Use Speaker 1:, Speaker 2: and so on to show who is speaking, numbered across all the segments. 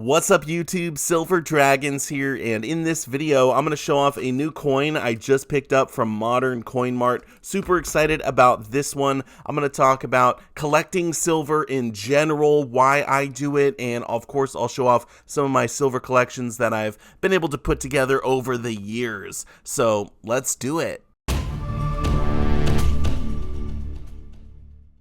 Speaker 1: What's up YouTube, Silver Dragons here, and in this video I'm going to show off a new coin I just picked up from Modern Coin Mart. Super excited about this one. I'm going to talk about collecting silver in general, why I do it, and of course I'll show off some of my silver collections that I've been able to put together over the years. So let's do it.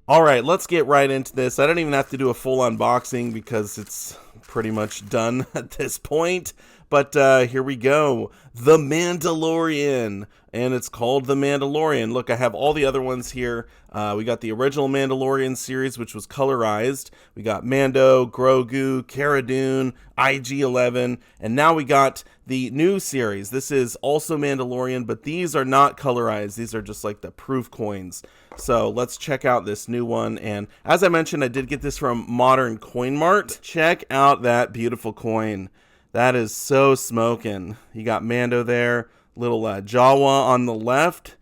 Speaker 1: Alright, let's get right into this. I don't even have to do a full unboxing because it's pretty much done at this point. But here we go. The Mandalorian. And it's called The Mandalorian. Look, I have all the other ones here. We got the original Mandalorian series, which was colorized. We got Mando, Grogu, Cara Dune, IG-11. And now we got the new series. This is also Mandalorian, but these are not colorized. These are just like the proof coins. So let's check out this new one. And as I mentioned, I did get this from Modern Coin Mart. Check out that beautiful coin. That is so smoking. You got Mando there, little Jawa on the left.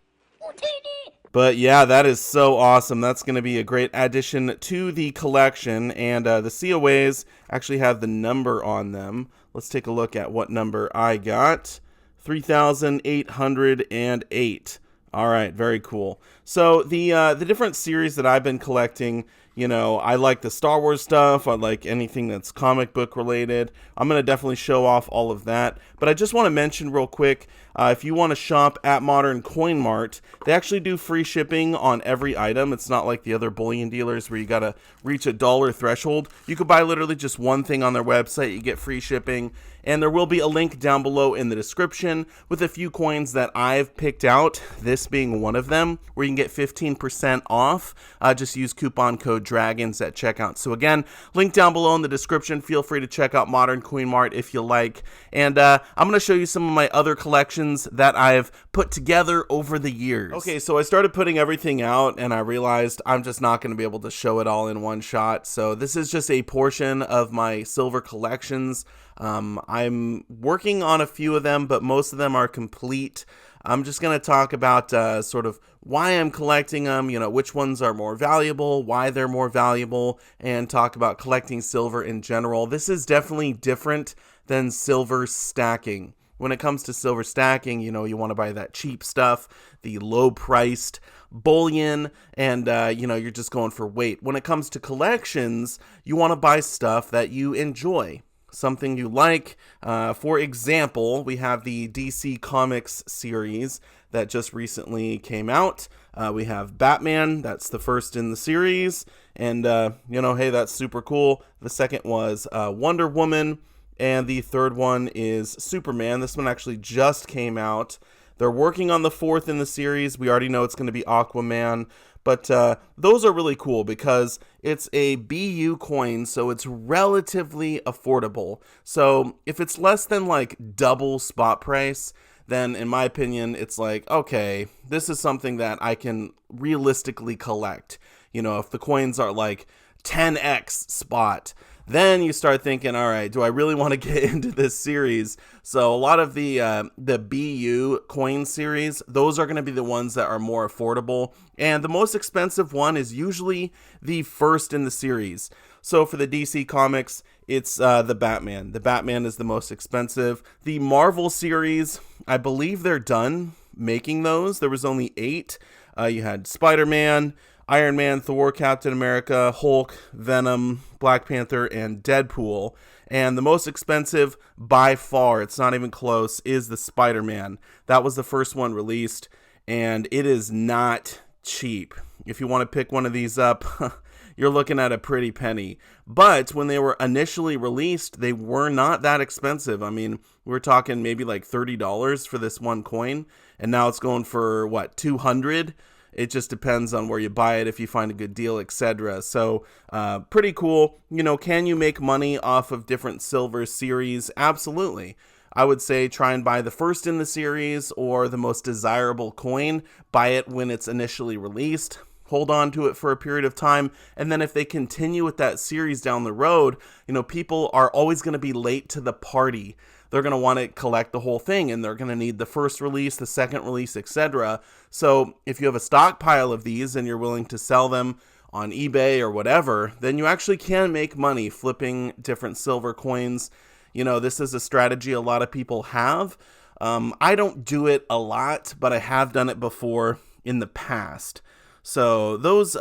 Speaker 1: But yeah, that is so awesome. That's going to be a great addition to the collection. And the COAs actually have the number on them. Let's take a look at what number I got. 3,808. All right, very cool. So the different series that I've been collecting, you know, I like the Star Wars stuff. I like anything that's comic book related. I'm going to definitely show off all of that. But I just want to mention real quick, if you want to shop at Modern Coin Mart, they actually do free shipping on every item. It's not like the other bullion dealers where you got to reach a dollar threshold. You could buy literally just one thing on their website. You get free shipping. And there will be a link down below in the description with a few coins that I've picked out, this being one of them, where you can get 15% off. Just use coupon code DRAGONS at checkout. So again, link down below in the description. Feel free to check out Modern Coin Mart if you like. And I'm going to show you some of my other collections that I've put together over the years. Okay, so I started putting everything out and I realized I'm just not going to be able to show it all in one shot. So this is just a portion of my silver collections. I'm working on a few of them, but most of them are complete. I'm just going to talk about sort of why I'm collecting them, you know, which ones are more valuable, why they're more valuable, and talk about collecting silver in general. This is definitely different than silver stacking. When it comes to silver stacking, you know, you want to buy that cheap stuff, the low-priced bullion, and, you know, you're just going for weight. When it comes to collections, you want to buy stuff that you enjoy. Something you like. For example, we have the DC Comics series that just recently came out. We have Batman, that's the first in the series, and you know, hey, that's super cool. The second was Wonder Woman, and the third one is Superman. This one actually just came out. They're working on the fourth in the series. We already know it's going to be Aquaman. But those are really cool because it's a BU coin, so it's relatively affordable. So if it's less than like double spot price, then in my opinion, it's like, okay, this is something that I can realistically collect. You know, if the coins are like 10x spot, then you start thinking, all right, do I really want to get into this series? So a lot of the BU coin series, those are going to be the ones that are more affordable. And the most expensive one is usually the first in the series. So for the DC Comics, it's the Batman. The Batman is the most expensive. The Marvel series, I believe they're done making those. There was only 8. You had Spider-Man, Iron Man, Thor, Captain America, Hulk, Venom, Black Panther, and Deadpool. And the most expensive by far, it's not even close, is the Spider-Man. That was the first one released, and it is not cheap. If you want to pick one of these up, you're looking at a pretty penny. But when they were initially released, they were not that expensive. I mean, we're talking maybe like $30 for this one coin, and now it's going for, what, $200? It just depends on where you buy it, if you find a good deal, etc. So pretty cool. You know, can you make money off of different silver series? Absolutely. I would say try and buy the first in the series or the most desirable coin. Buy it when it's initially released. Hold on to it for a period of time. And then if they continue with that series down the road, you know, people are always going to be late to the party. They're going to want to collect the whole thing, and they're going to need the first release, the second release, etc. So if you have a stockpile of these and you're willing to sell them on eBay or whatever, then you actually can make money flipping different silver coins. You know, this is a strategy a lot of people have. I don't do it a lot, but I have done it before in the past. So those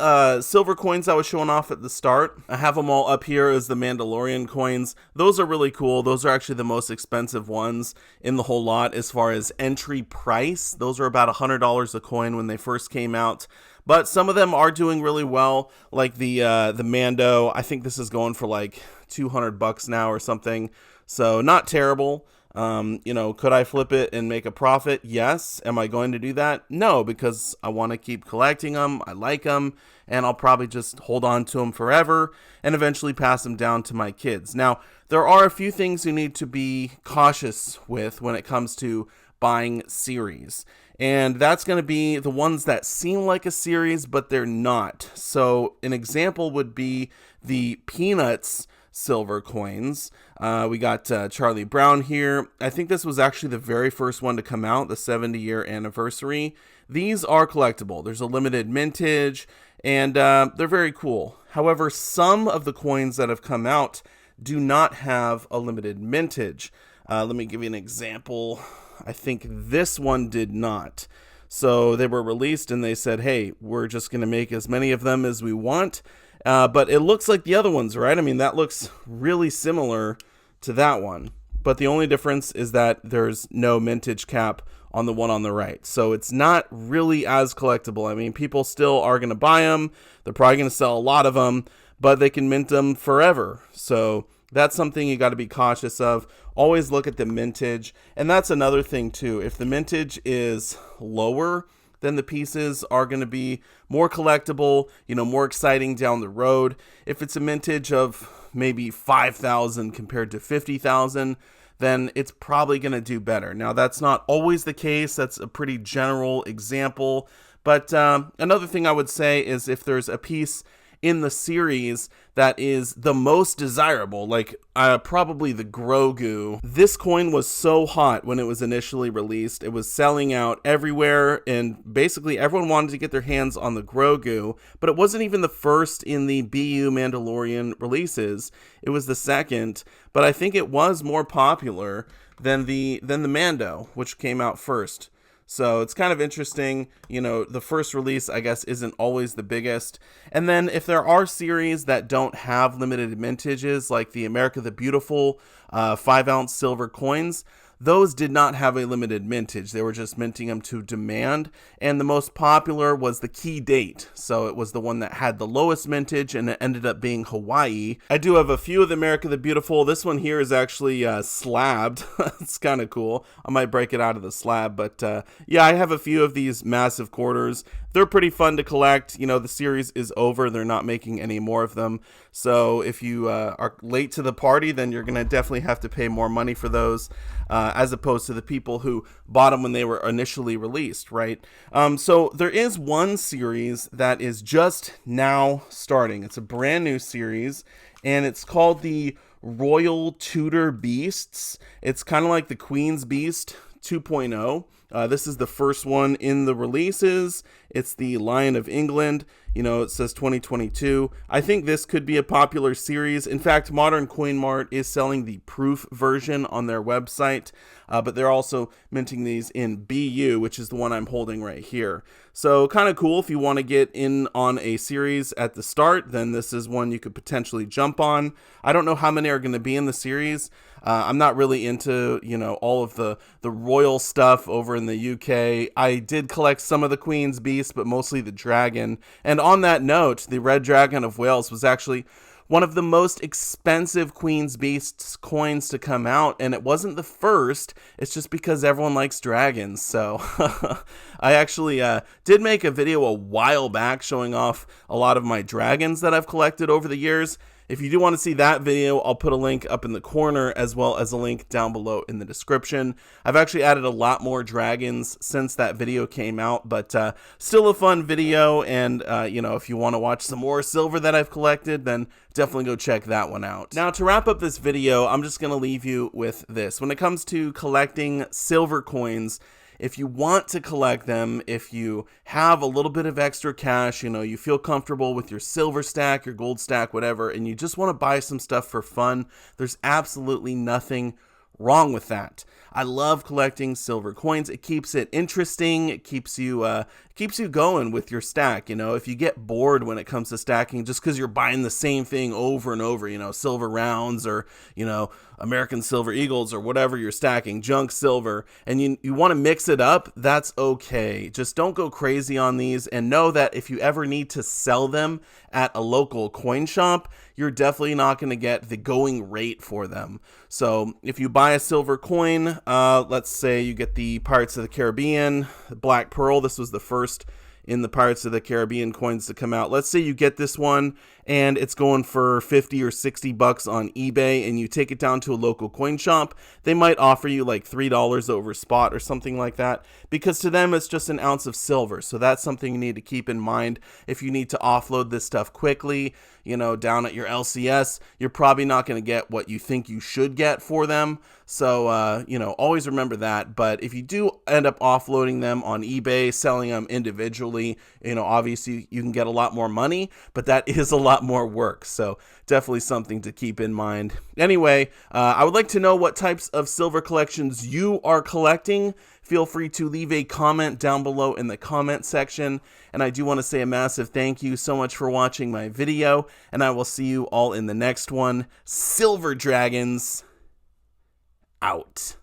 Speaker 1: silver coins I was showing off at the start, I have them all up here as the Mandalorian coins. Those are really cool. Those are actually the most expensive ones in the whole lot as far as entry price. Those are about $100 a coin when they first came out. But some of them are doing really well, like the Mando. I think this is going for like $200 now or something. So not terrible. You know, could I flip it and make a profit? Yes. Am I going to do that? No, because I want to keep collecting them. I like them, and I'll probably just hold on to them forever and eventually pass them down to my kids. Now, there are a few things you need to be cautious with when it comes to buying series. And that's going to be the ones that seem like a series, but they're not. So an example would be the Peanuts silver coins. We got Charlie Brown here. I think this was actually the very first one to come out, the 70-year anniversary. These are collectible. There's a limited mintage, and they're very cool. However, some of the coins that have come out do not have a limited mintage. Let me give you an example. I think this one did not. So they were released and they said, hey, we're just going to make as many of them as we want. But it looks like the other ones, right? I mean, that looks really similar to that one. But the only difference is that there's no mintage cap on the one on the right. So it's not really as collectible. I mean, people still are going to buy them. They're probably going to sell a lot of them, but they can mint them forever. So that's something you got to be cautious of. Always look at the mintage. And that's another thing too. If the mintage is lower, then the pieces are going to be more collectible, you know, more exciting down the road. If it's a mintage of maybe 5,000 compared to 50,000, then it's probably going to do better. Now, that's not always the case. That's a pretty general example. But another thing I would say is if there's a piece in the series that is the most desirable, like probably the Grogu. This coin was so hot when it was initially released. It was selling out everywhere, and basically everyone wanted to get their hands on the Grogu, but it wasn't even the first in the BU Mandalorian releases. It was the second, but I think it was more popular than the Mando, which came out first. So it's kind of interesting, you know, the first release, I guess, isn't always the biggest. And then if there are series that don't have limited mintages, like the America the Beautiful 5-ounce silver coins, those did not have a limited mintage. They were just minting them to demand. And the most popular was the Key Date. So it was the one that had the lowest mintage, and it ended up being Hawaii. I do have a few of the America the Beautiful. This one here is actually slabbed. It's kind of cool. I might break it out of the slab. But yeah, I have a few of these massive quarters. They're pretty fun to collect. You know, the series is over. They're not making any more of them. So if you are late to the party, then you're going to definitely have to pay more money for those. As opposed to the people who bought them when they were initially released, right? So there is one series that is just now starting. It's a brand new series, and it's called the Royal Tudor Beasts. It's kind of like the Queen's Beast 2.0. This is the first one in the releases. It's the Lion of England. You know, it says 2022. I think this could be a popular series. In fact, Modern Coin Mart is selling the proof version on their website, but they're also minting these in BU, which is the one I'm holding right here. So kind of cool. If you want to get in on a series at the start, then this is one you could potentially jump on. I don't know how many are going to be in the series. I'm not really into, you know, all of the royal stuff over in the UK. I did collect some of the Queen's Beast, but mostly the dragon. And on that note, the Red Dragon of Wales was actually one of the most expensive Queen's Beasts coins to come out, and it wasn't the first. It's just because everyone likes dragons. So I actually did make a video a while back showing off a lot of my dragons that I've collected over the years. If you do want to see that video, I'll put a link up in the corner as well as a link down below in the description. I've actually added a lot more dragons since that video came out, but still a fun video. And, you know, if you want to watch some more silver that I've collected, then definitely go check that one out. Now, to wrap up this video, I'm just going to leave you with this. When it comes to collecting silver coins, if you want to collect them, if you have a little bit of extra cash, you know, you feel comfortable with your silver stack, your gold stack, whatever, and you just want to buy some stuff for fun, there's absolutely nothing wrong with that. I love collecting silver coins. It keeps it interesting. It keeps you going with your stack. You know, if you get bored when it comes to stacking just because you're buying the same thing over and over, you know, silver rounds or, you know, American silver eagles or whatever you're stacking, junk silver, and you want to mix it up, that's okay. Just don't go crazy on these, and know that if you ever need to sell them at a local coin shop, you're definitely not going to get the going rate for them. So if you buy a silver coin, let's say you get the Pirates of the Caribbean, Black Pearl, this was the first in the Pirates of the Caribbean coins to come out. Let's say you get this one and it's going for 50 or 60 bucks on eBay, and you take it down to a local coin shop. They might offer you like $3 over spot or something like that, because to them it's just an ounce of silver. So that's something you need to keep in mind. If you need to offload this stuff quickly, you know, down at your LCS, you're probably not going to get what you think you should get for them. So, you know, always remember that. But if you do end up offloading them on eBay, selling them individually, you know, obviously you can get a lot more money, but that is a lot more work. So definitely something to keep in mind. Anyway, I would like to know what types of silver collections you are collecting. Feel free to leave a comment down below in the comment section. And I do want to say a massive thank you so much for watching my video, and I will see you all in the next one. Silver Dragons out.